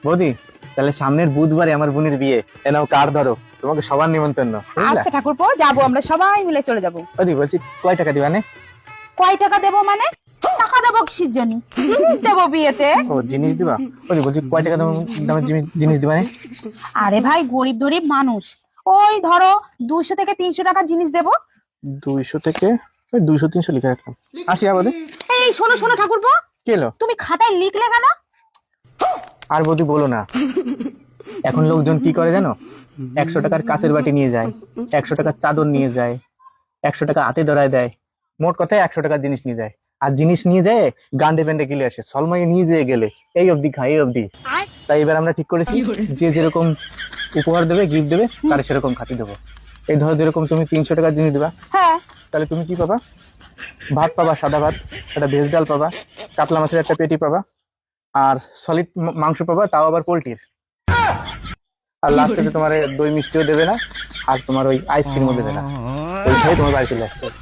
বৌদি, তাহলে সামনের বুধবারে আমার বোনের বিয়ে, এ নাও কার্ড ধরো, তোমাকে সবার নিমন্ত্রণ। বুঝলা? আচ্ছা ঠাকুরপো, যাবো, আমরা সবাই মিলে চলে যাবো। বৌদি বলছি, কয় টাকা দিবা নে? কয় টাকা দেবো মানে? টাকা দেবো কিসের জন্য? জিনিস দেবো বিয়েতে। ও, জিনিস দিবা? বৌদি বলছি, কয় টাকা দামের জিনিস দিবা নে? আরে ভাই, গরিব গরিব মানুষ, ওই ধরো 200 থেকে 300 টাকার জিনিস দেবো। 200 থেকে 200-300 লিখে রাখলাম। আসি বৌদি। এই শোনো শোনো ঠাকুরপো, কি হলো? তুমি খাতায় লিখলে কেন? আর বৌদি বলো না, এখন লোকজন কি করে জানো? 100 টাকার কাঁচের বাটি নিয়ে যায়, 100 টাকার চাদর নিয়ে যায়, 100 টাকা হাতে ধরায় দেয়, মোট কথায় 100 টাকার জিনিস নিয়ে যায়। আর জিনিস নিয়ে যায় গান্ডে প্যান্ডে গিলে আসে, সলমাই নিয়ে যেয়ে গেলে এই অবধি খায়, এই অবধি। তাই এবার আমরা ঠিক করেছি, যে যেরকম উপহার দেবে, গিফট দেবে, তার সেরকম খাতি দেবো। এই ধরো, যেরকম তুমি 300 টাকার জিনিস দিবা, হ্যাঁ। তাহলে তুমি কি পাবা? ভাত পাবা, সাদা ভাত, একটা ভেজ ডাল পাবা, কাতলা মাছের একটা পেটি পাবা, আর সলিড মাংস পাবা, তাও আবার পোল্ট্রির। আর লাস্টে তোমার দই মিষ্টিও দেবে না, আর তোমার ওই আইসক্রিমও দেবে না। ওই খেয়ে তোমার বাড়ি চলে আসতে হবে।